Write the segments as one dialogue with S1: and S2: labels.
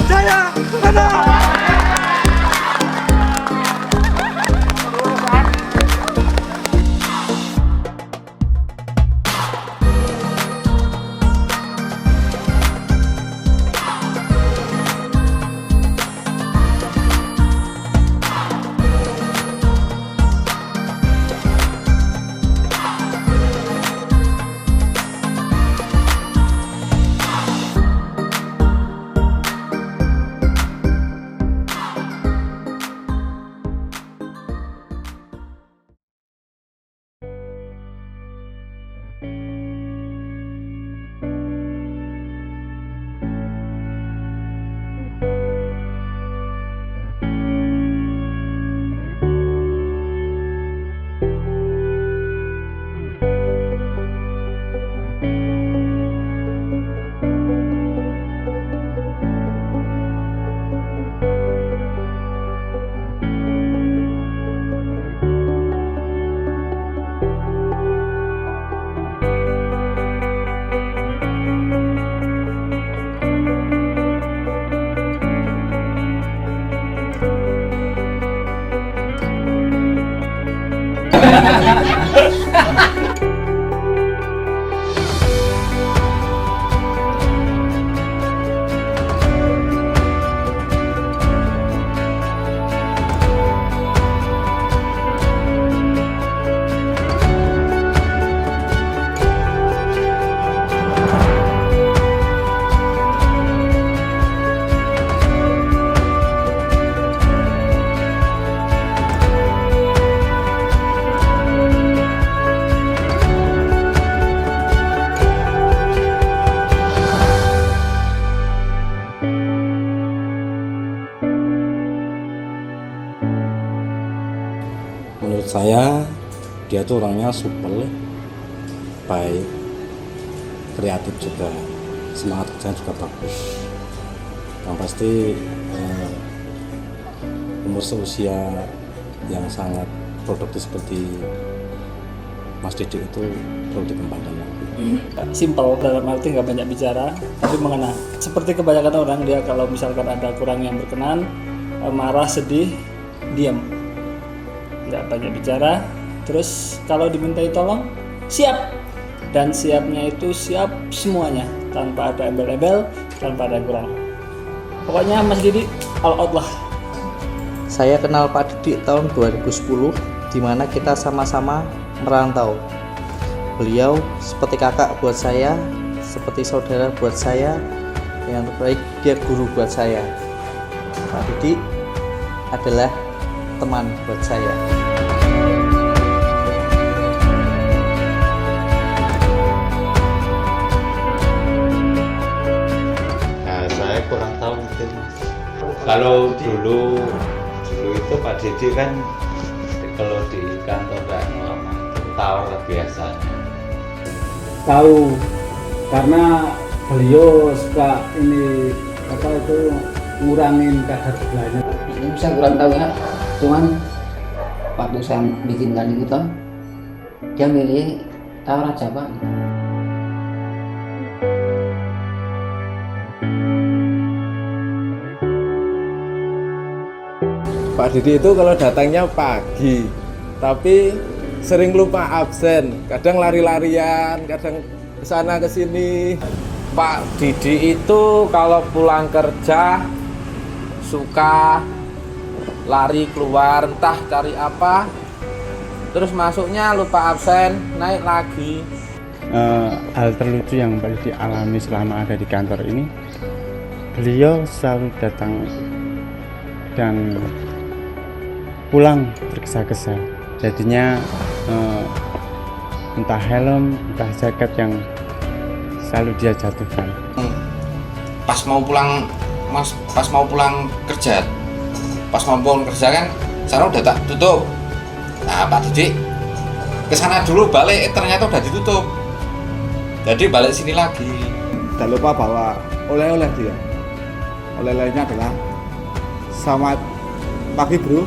S1: Jaya menang.
S2: Menurut saya dia tuh orangnya supel, baik, kreatif juga, semangat kerjanya juga bagus. Yang pasti umur seusia yang sangat produktif seperti Mas Didik itu perlu dikembangkan lagi.
S3: Simpel dalam arti nggak banyak bicara tapi mengena. Seperti kebanyakan orang, dia kalau misalkan ada kurang yang berkenan, marah, sedih, diam, nggak banyak bicara. Terus kalau dimintai tolong, siap. dan siapnya itu siap semuanya tanpa ada embel-embel, tanpa ada kurang. Pokoknya Mas Didi all out lah.
S4: Saya kenal Pak Didi tahun 2010, di mana kita sama-sama merantau. Beliau seperti kakak buat saya, seperti saudara buat saya, yang terbaik dia guru buat saya. Pak Didi adalah teman buat saya.
S5: Saya kurang tahu mungkin. Kalau dulu itu Pak Didi kan kalau di kantor dan lama itu tawar biasanya.
S6: Tahu karena beliau suka ini apa itu ngurangin kadar gulanya.
S7: Ini saya kurang tahu ya, cuman waktu saya bikinkan itu toh dia milih tawar aja Pak.
S8: Pak Didi itu kalau datangnya pagi, tapi sering lupa absen, kadang lari-larian, kadang kesana kesini.
S9: Pak Didi itu kalau pulang kerja suka lari keluar, entah cari apa, terus masuknya lupa absen, naik lagi.
S10: Hal terlucu yang Pak Didi alami selama ada di kantor ini, beliau selalu datang dan pulang tergesa-gesa, jadinya entah helm, entah jaket yang selalu dia jatuhkan.
S9: Pas mau pulang kerja kan sana udah tak tutup. Nah Pak Didi kesana dulu balik, ternyata udah ditutup, jadi balik sini lagi.
S1: Jangan lupa bawa oleh-oleh dia. Oleh-olehnya adalah selamat pagi bro.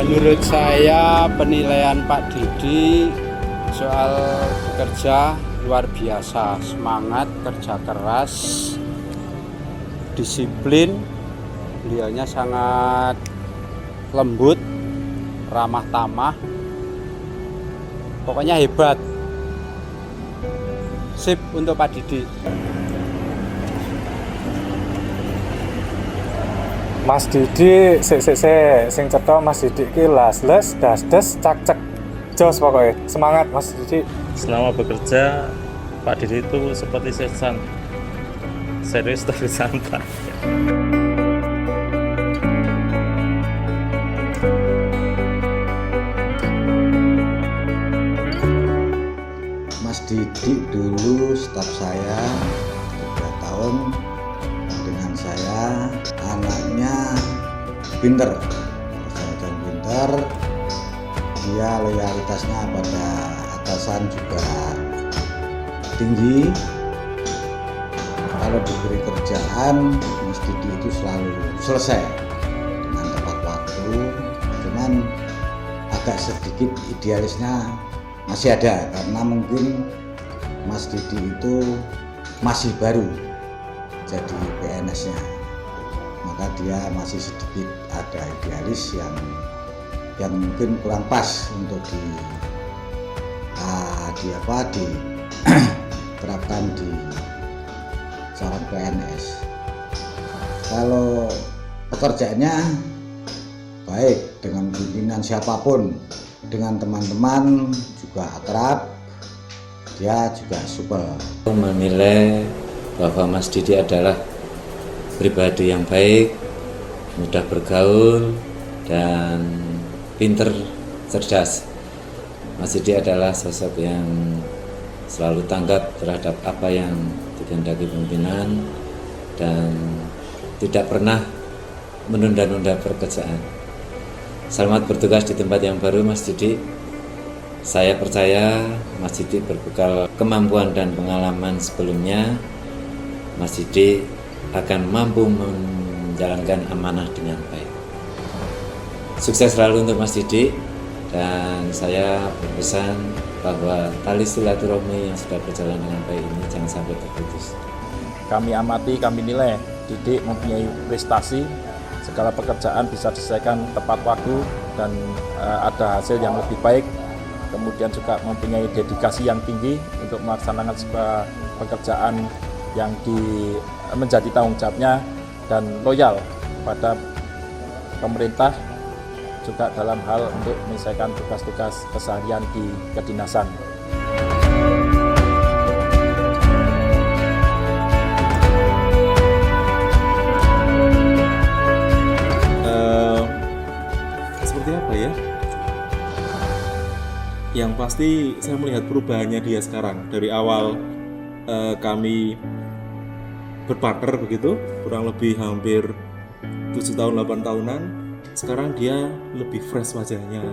S8: Menurut saya penilaian Pak Didi soal bekerja luar biasa, semangat, kerja keras, disiplin, beliaunya sangat lembut, ramah tamah, pokoknya hebat. Sip untuk Pak Didi.
S11: Mas Didi sing cetha Mas Didi ki las-les das-das cak-cek jos pokoknya. Semangat Mas Didi.
S12: Selama bekerja Pak Didi itu seperti sesan, serius tapi santai.
S2: Mas Didi dulu staf saya 3 tahun dengan saya, anaknya pinter, perjalanan pinter, dia loyalitasnya pada atasan juga tinggi. Kalau diberi kerjaan Mas Didi itu selalu selesai dengan tepat waktu, cuman agak sedikit idealisnya masih ada karena mungkin Mas Didi itu masih baru jadi PNS-nya, maka dia masih sedikit ada idealis yang mungkin kurang pas untuk diterapkan di seorang PNS. Kalau pekerjaannya baik dengan pimpinan siapapun, dengan teman-teman juga akrab, dia juga supel.
S5: Menilai bahwa Mas Didi adalah pribadi yang baik, mudah bergaul, dan pinter, cerdas. Mas Didi adalah sosok yang selalu tanggap terhadap apa yang dikehendaki pimpinan dan tidak pernah menunda-nunda pekerjaan. Selamat bertugas di tempat yang baru Mas Didi. Saya percaya Mas Didi berbekal kemampuan dan pengalaman sebelumnya, Mas Didi akan mampu menjalankan amanah dengan baik. Sukses selalu untuk Mas Didi.
S13: Dan saya berpesan bahwa tali silaturahmi yang sudah berjalan dengan baik ini jangan sampai terputus.
S12: Kami amati, kami nilai Didik mempunyai prestasi, segala pekerjaan bisa diselesaikan tepat waktu dan ada hasil yang lebih baik. Kemudian juga mempunyai dedikasi yang tinggi untuk melaksanakan sebuah pekerjaan yang menjadi tanggung jawabnya dan loyal pada pemerintah juga dalam hal untuk menyelesaikan tugas-tugas keseharian di kedinasan.
S14: Seperti apa ya? Yang pasti saya melihat perubahannya dia sekarang. Dari awal kami berpartner begitu, kurang lebih hampir 7 tahun 8 tahunan. Sekarang dia lebih fresh wajahnya,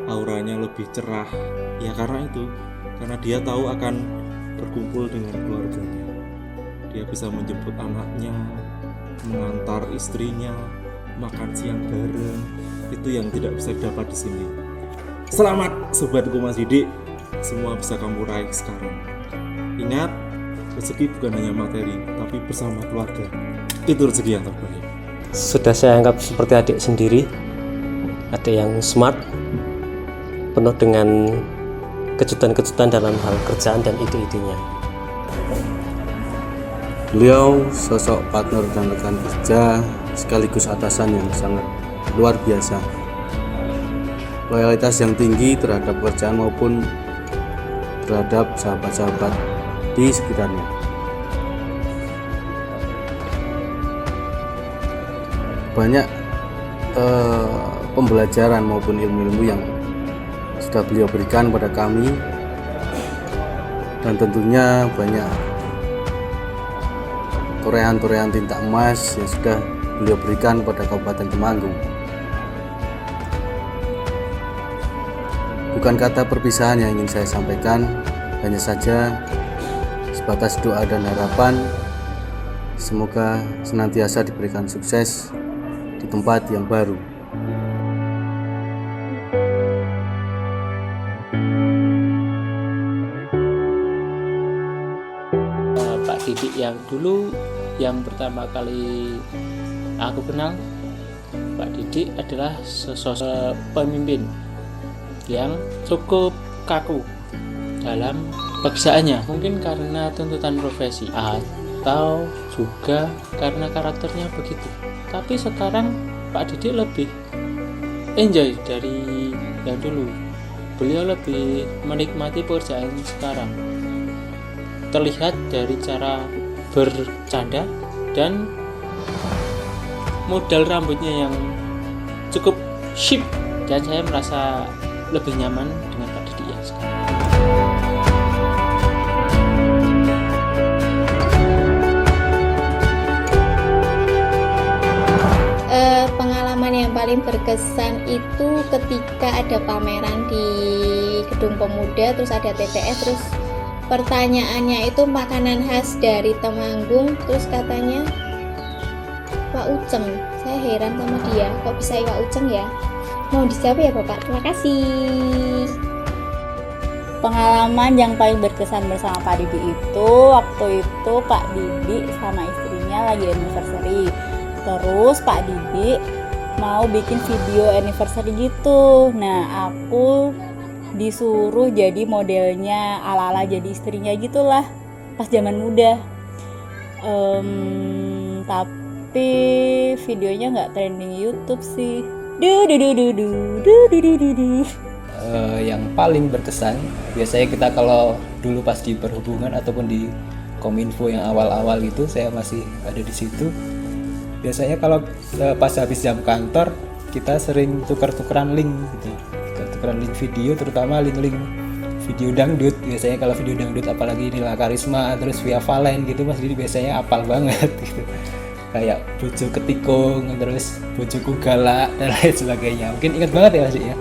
S14: auranya lebih cerah. Ya karena itu, karena dia tahu akan berkumpul dengan keluarganya. Dia bisa menjemput anaknya, mengantar istrinya, makan siang bareng. Itu yang tidak bisa didapat di sini. Selamat sobatku Mas Didik, semua bisa kamu raih sekarang. Ingat, rezeki bukan hanya materi, tapi bersama keluarga. Itu rezeki yang terbaik.
S15: Sudah saya anggap seperti adik sendiri, adik yang smart, penuh dengan kejutan-kejutan dalam hal kerjaan dan ide-idenya.
S16: Beliau sosok partner dan rekan kerja sekaligus atasan yang sangat luar biasa. Loyalitas yang tinggi terhadap pekerjaan maupun terhadap sahabat-sahabat di sekitarnya. Banyak pembelajaran maupun ilmu-ilmu yang sudah beliau berikan pada kami, dan tentunya banyak torehan-torehan tinta emas yang sudah beliau berikan pada Kabupaten Temanggung. Bukan kata perpisahan yang ingin saya sampaikan, hanya saja sebatas doa dan harapan semoga senantiasa diberikan sukses di tempat yang baru.
S17: Pak Didik yang dulu yang pertama kali aku kenal, Pak Didik adalah sosok pemimpin yang cukup kaku dalam pekerjaannya, mungkin karena tuntutan profesi atau juga karena karakternya begitu. Tapi sekarang Pak Didik lebih enjoy dari yang dulu. Beliau lebih menikmati pekerjaan sekarang, terlihat dari cara bercanda dan model rambutnya yang cukup chic, dan saya merasa lebih nyaman dengan Pak Didik yang sekarang.
S18: Pengalaman yang paling berkesan itu ketika ada pameran di Gedung Pemuda, terus ada TTS, terus pertanyaannya itu makanan khas dari Temanggung, terus katanya Pak Uceng. Saya heran sama dia, kok bisa Pak Uceng ya? Mau dijawab ya Bapak? Terima kasih.
S19: Pengalaman yang paling berkesan bersama Pak Didik itu waktu itu Pak Didik sama istrinya lagi anniversary. Terus Pak Didik mau bikin video anniversary gitu. Nah, aku disuruh jadi modelnya, ala-ala jadi istrinya gitulah pas zaman muda. Tapi videonya nggak trending YouTube sih.
S20: Yang paling berkesan biasanya kita kalau dulu pas di perhubungan ataupun di Kominfo yang awal-awal gitu, saya masih ada di situ. Biasanya kalau pas habis jam kantor kita sering tukar-tukeran link gitu, tukar-tukeran link video, terutama link-link video dangdut. Biasanya kalau video dangdut apalagi Nila Karisma terus Via Valen gitu, Mas Didi biasanya apal banget gitu. Kayak bojo ketikung, terus bojoku galak dan lain sebagainya. Mungkin ingat banget ya Mas ya.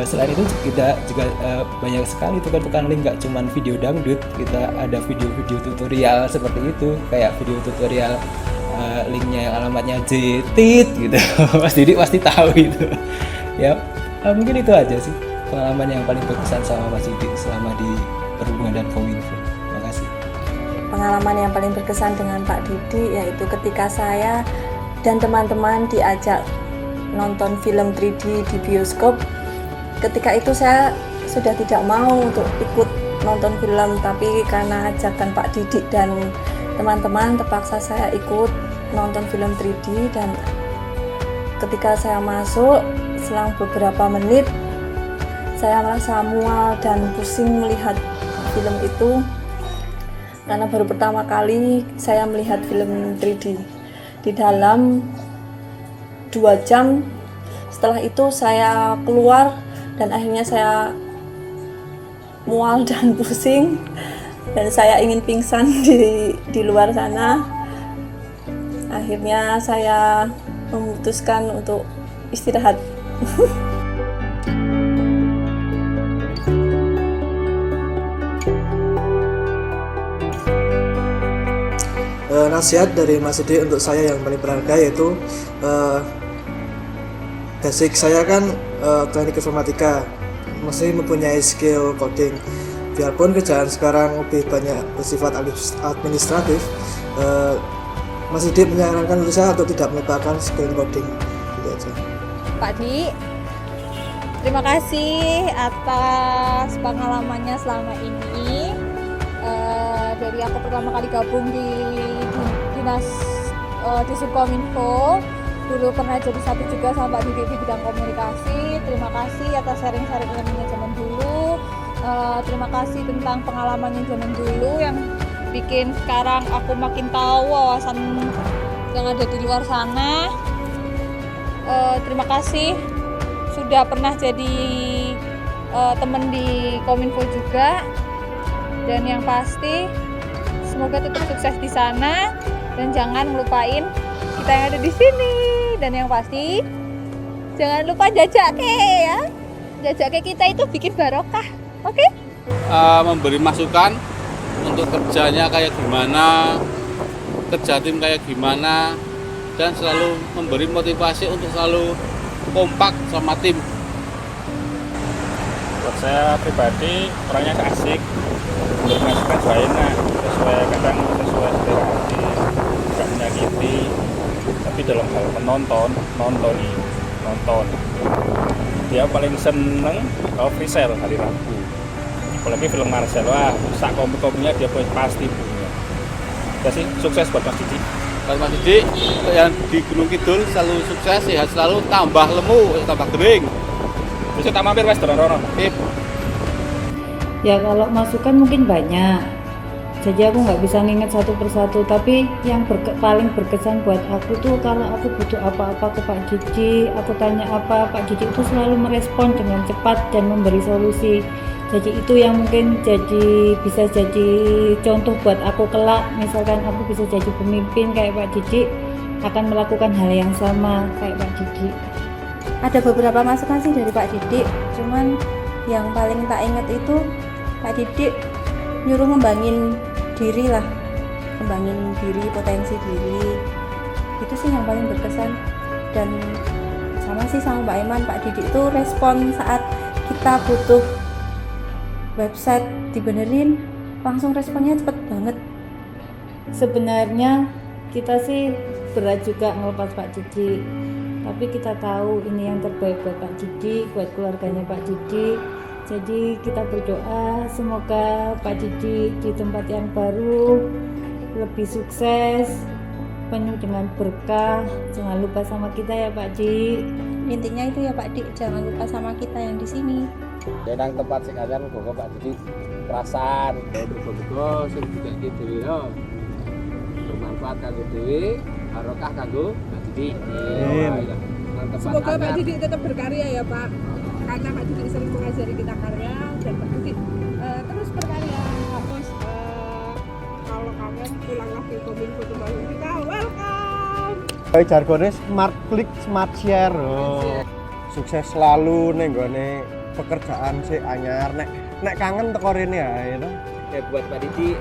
S20: Selain itu kita juga banyak sekali tukar-tukar link, gak cuman video dangdut, kita ada video-video tutorial seperti itu, kayak video tutorial linknya yang alamatnya JTIT gitu. Mas Didi pasti tahu itu. Ya, Mungkin itu aja sih pengalaman yang paling berkesan sama Mas Didik selama di Perhubungan dan Kominfo. Terima kasih.
S21: Pengalaman yang paling berkesan dengan Pak Didik yaitu ketika saya dan teman-teman diajak nonton film 3D di bioskop. Ketika itu saya sudah tidak mau untuk ikut nonton film, tapi karena ajakan Pak Didik dan teman-teman terpaksa saya ikut nonton film 3D. Dan ketika saya masuk, selang beberapa menit saya merasa mual dan pusing melihat film itu karena baru pertama kali saya melihat film 3D. Di dalam 2 jam setelah itu saya keluar dan akhirnya saya mual dan pusing dan saya ingin pingsan di luar sana. Akhirnya saya memutuskan untuk istirahat.
S22: Nasihat dari Mas Didik untuk saya yang paling berharga yaitu basic saya kan teknik informatika, masih mempunyai skill coding. Biarpun kerjaan sekarang lebih banyak bersifat administratif, Mas Didik menyarankan untuk saya untuk tidak melupakan skill coding. Gitu aja.
S19: Pak Di, terima kasih atas pengalamannya selama ini. Dari aku pertama kali gabung di dinas di Subkominfo, dulu pernah jadi satu juga sama Pak Didik di bidang komunikasi. Terima kasih atas sharing-sharing ilmunya zaman dulu. Terima kasih tentang pengalamannya zaman dulu yang bikin sekarang aku makin tahu wawasan yang ada di luar sana. Terima kasih sudah pernah jadi teman di Kominfo juga. Dan yang pasti semoga tetap sukses di sana dan jangan ngelupain kita yang ada di sini. Dan yang pasti jangan lupa jajake ya. Jajake kita itu bikin barokah. Oke?
S23: Memberi masukan untuk kerjanya kayak gimana, kerja tim kayak gimana, dan selalu memberi motivasi untuk selalu kompak sama tim.
S12: Buat saya pribadi orangnya asik, bermasukan juga enak, kadang sesuai selera hati, tidak menyakiti. Tapi dalam hal nonton dia paling seneng kalau free sale hari Rabu, apalagi film Marcel. Wah, sak komik-komiknya dia pasti punya. Ya sih, sukses buat Mas Didik.
S23: Buat Mas Didik yang di Gunung Kidul selalu sukses, sehat selalu, tambah lemu, tambah kering.
S12: Bisa tak mampir Mas Rono.
S24: Ya kalau masukan mungkin banyak, jadi aku nggak bisa nginget satu persatu, tapi yang paling berkesan buat aku tuh kalau aku butuh apa-apa ke Pak Didik, aku tanya apa, Pak Didik itu selalu merespon dengan cepat dan memberi solusi. Jadi itu yang mungkin bisa jadi contoh buat aku kelak, misalkan aku bisa jadi pemimpin kayak Pak Didik, akan melakukan hal yang sama kayak Pak Didik.
S21: Ada beberapa masukan sih dari Pak Didik, cuman yang paling tak inget itu Pak Didik nyuruh ngembangin diri lah, ngembangin diri, potensi diri. Itu sih yang paling berkesan. Dan sama sih sama Mbak Iman, Pak Didik itu respon saat kita butuh website dibenerin, langsung responnya cepet banget.
S24: Sebenarnya kita sih berat juga ngelepas Pak Didik, tapi kita tahu ini yang terbaik buat Pak Didik, buat keluarganya Pak Didik. Jadi kita berdoa semoga Pak Didik di tempat yang baru lebih sukses, penuh dengan berkah. Jangan lupa sama kita ya Pak Dik.
S21: Intinya itu ya Pak Dik, jangan lupa sama kita yang di sini.
S25: Nang tempat sing anyar kok Pak Didik perasaan betul-betul sing dikek dhewe yo. Bermanfaat kanggo dhewe, barokah kanggo Pak Didik.
S26: Semoga Pak Didik tetap berkarya ya Pak. Karena Pak Didik sering mengajari kita karya dan Pak Didik terus berkarya. Terus kalau kangen pulanglah ke Kominfo Temanggung, kita welcome.
S27: Kayak jargone smart click, smart share. Sukses selalu ning nggone pekerjaan sih anyar. Nek kangen teko rene ae to.
S25: Ya buat Pak Didik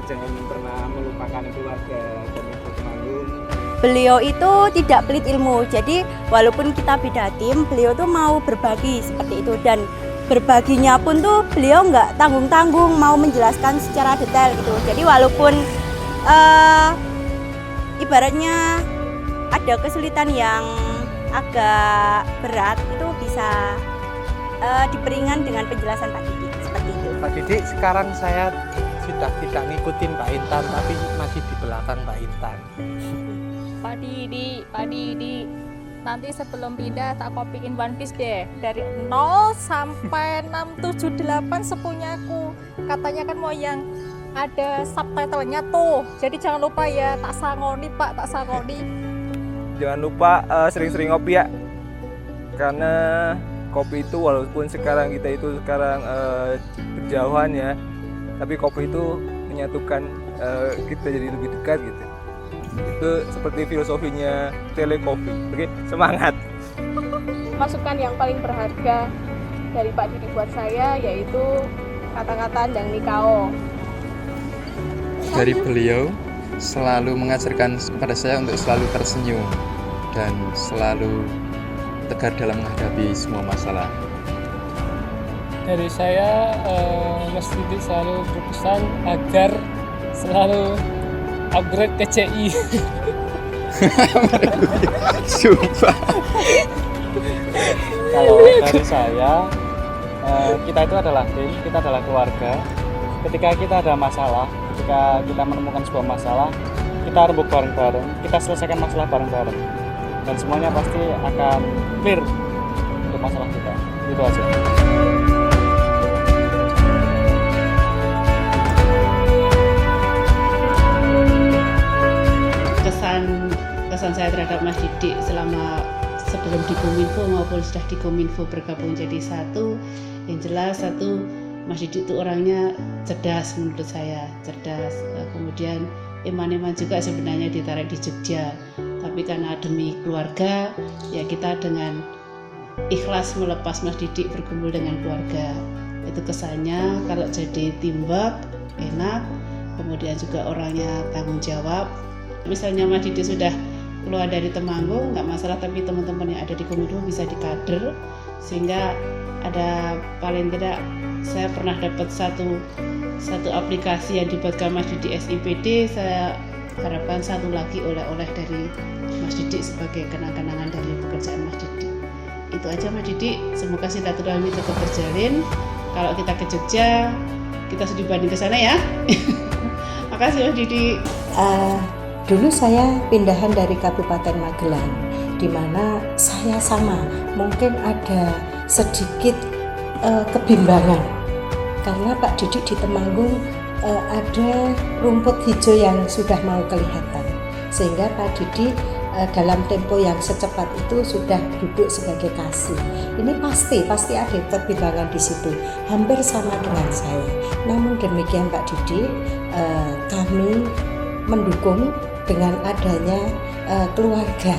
S25: jangan pernah melupakan keluarga Kominfo Temanggung.
S19: beliau itu tidak pelit ilmu. Jadi walaupun kita beda tim, beliau tuh mau berbagi seperti itu, dan berbaginya pun tuh beliau nggak tanggung-tanggung, mau menjelaskan secara detail gitu. Jadi walaupun ibaratnya ada kesulitan yang agak berat, itu bisa diperingan dengan penjelasan Pak Didi seperti itu.
S1: Pak Didi, sekarang saya sudah tidak ngikutin Pak Intan, tapi masih di belakang Pak Intan.
S19: Pak Didi, nanti sebelum pindah tak kopiin One Piece deh, dari 0 sampai 678 sepunyaku. Katanya kan mau yang ada subtitlenya tuh, jadi jangan lupa ya, tak sangoni Pak, tak sangoni.
S8: Jangan lupa sering-sering ngopi ya, karena kopi itu walaupun sekarang kita itu berjauhan ya, tapi kopi itu menyatukan kita jadi lebih dekat gitu. Itu seperti filosofinya Telekopi. Oke, semangat.
S3: Masukan yang paling berharga dari Pak Didi buat saya yaitu kata-kata Ndang Nikao.
S4: Dari beliau selalu mengajarkan kepada saya untuk selalu tersenyum dan selalu tegar dalam menghadapi semua masalah.
S6: Dari saya, Mas Didi selalu berpesan agar selalu upgrade ke CI.
S4: Sumpah.
S11: Kalau dari saya, kita itu adalah tim, kita adalah keluarga. Ketika kita ada masalah, ketika kita menemukan sebuah masalah, kita rembuk bareng-bareng, kita selesaikan masalah bareng-bareng, dan semuanya pasti akan clear untuk masalah kita. Itu aja.
S7: Kesan saya terhadap Mas Didi selama sebelum di Kominfo maupun sudah di Kominfo bergabung jadi satu, yang jelas satu, Mas Didi itu orangnya cerdas menurut saya, cerdas. Kemudian Eman-Eman juga sebenarnya ditarik di Jogja, tapi karena demi keluarga ya kita dengan ikhlas melepas Mas Didi berkumpul dengan keluarga. Itu kesannya. Kalau jadi teamwork enak, kemudian juga orangnya tanggung jawab. Misalnya Mas Didi sudah keluar dari Temanggung nggak masalah, tapi teman-teman yang ada di Kominfo bisa dikader, sehingga ada paling tidak saya pernah dapat satu aplikasi yang dibuatkan Mas Didi SIPD. Saya harapkan satu lagi oleh-oleh dari Mas Didi sebagai kenang-kenangan dari pekerjaan Mas Didi. Itu aja Mas Didi, semoga silaturahmi tetap terjalin. Kalau kita ke Jogja, kita sedih banding ke sana ya. Makasih Mas Didi.
S9: Dulu saya pindahan dari Kabupaten Magelang, di mana saya sama mungkin ada sedikit kebimbangan karena Pak Didi di Temanggung ada rumput hijau yang sudah mau kelihatan, sehingga Pak Didi dalam tempo yang secepat itu sudah duduk sebagai kasih. Ini pasti ada kebimbangan di situ, hampir sama dengan saya. Namun demikian Pak Didi, kami mendukung dengan adanya keluarga.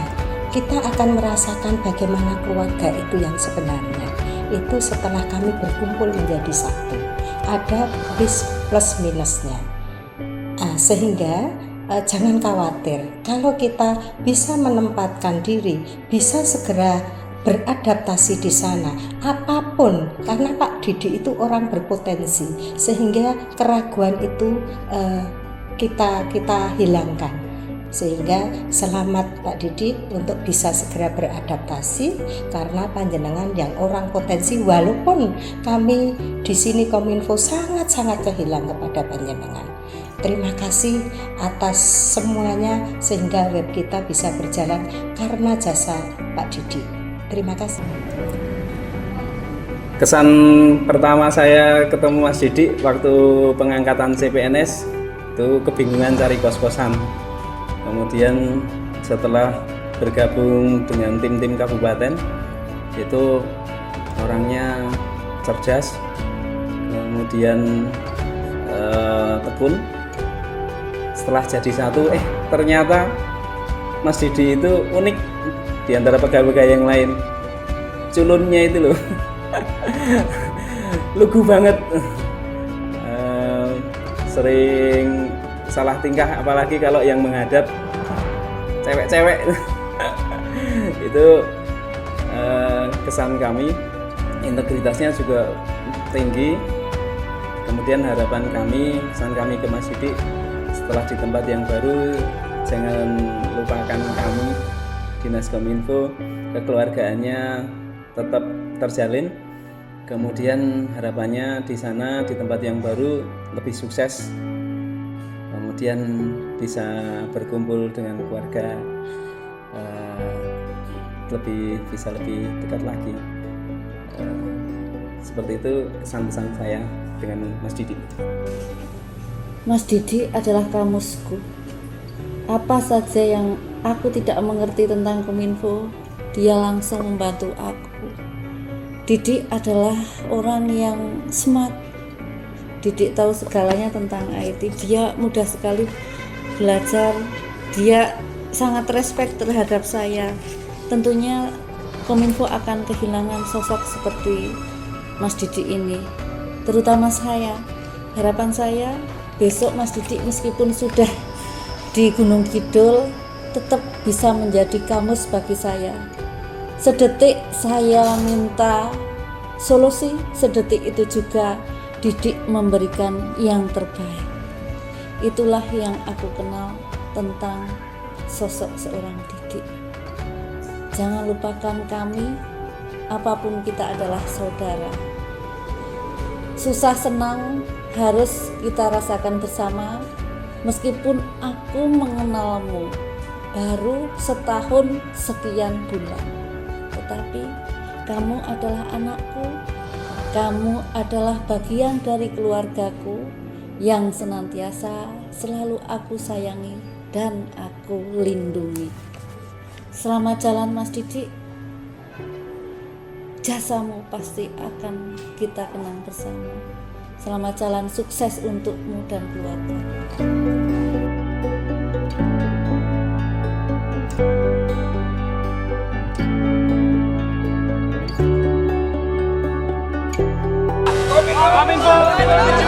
S9: Kita akan merasakan bagaimana keluarga itu yang sebenarnya. Itu setelah kami berkumpul menjadi satu. Ada plus minusnya. Sehingga jangan khawatir. Kalau kita bisa menempatkan diri, bisa segera beradaptasi di sana, apapun, karena Pak Didi itu orang berpotensi, sehingga keraguan itu kita hilangkan. Sehingga selamat Pak Didi untuk bisa segera beradaptasi, karena panjenengan yang orang potensi, walaupun kami di sini Kominfo sangat-sangat kehilang kepada panjenengan. Terima kasih atas semuanya, sehingga web kita bisa berjalan karena jasa Pak Didi. Terima kasih.
S8: Kesan pertama saya ketemu Mas Didi waktu pengangkatan CPNS itu kebingungan cari kos-kosan. Kemudian setelah bergabung dengan tim-tim kabupaten, itu orangnya cerdas, kemudian tekun. Setelah jadi satu, ternyata Mas Didi itu unik di antara pegawai yang lain. Culunnya itu loh, lugu banget, sering salah tingkah, apalagi kalau yang menghadap
S11: cewek-cewek itu kesan kami, integritasnya juga tinggi. Kemudian harapan kami, kesan kami ke Mas Didik setelah di tempat yang baru, jangan lupakan kami, Dinas Kominfo, kekeluargaannya tetap terjalin. Kemudian harapannya di sana, di tempat yang baru lebih sukses. Kemudian bisa berkumpul dengan keluarga, bisa lebih dekat lagi. Seperti itu kesan-kesan saya dengan Mas Didik.
S24: Mas Didik adalah kamusku. Apa saja yang aku tidak mengerti tentang Kominfo, dia langsung membantu aku. Didik adalah orang yang smart. Didik tahu segalanya tentang IT. Dia mudah sekali belajar. Dia sangat respect terhadap saya. Tentunya Kominfo akan kehilangan sosok seperti Mas Didik ini, terutama saya. Harapan saya besok Mas Didik meskipun sudah di Gunung Kidul tetap bisa menjadi kamus bagi saya. Sedetik saya minta solusi, sedetik itu juga Didik memberikan yang terbaik. Itulah yang aku kenal tentang sosok seorang Didik. Jangan lupakan kami, apapun kita adalah saudara. Susah senang harus kita rasakan bersama. Meskipun aku mengenalmu baru setahun sekian bulan, tetapi kamu adalah anakku, kamu adalah bagian dari keluargaku yang senantiasa selalu aku sayangi dan aku lindungi. Selamat jalan Mas Didik. Jasamu pasti akan kita kenang bersama. Selamat jalan, sukses untukmu dan keluarga.
S2: Kominfo.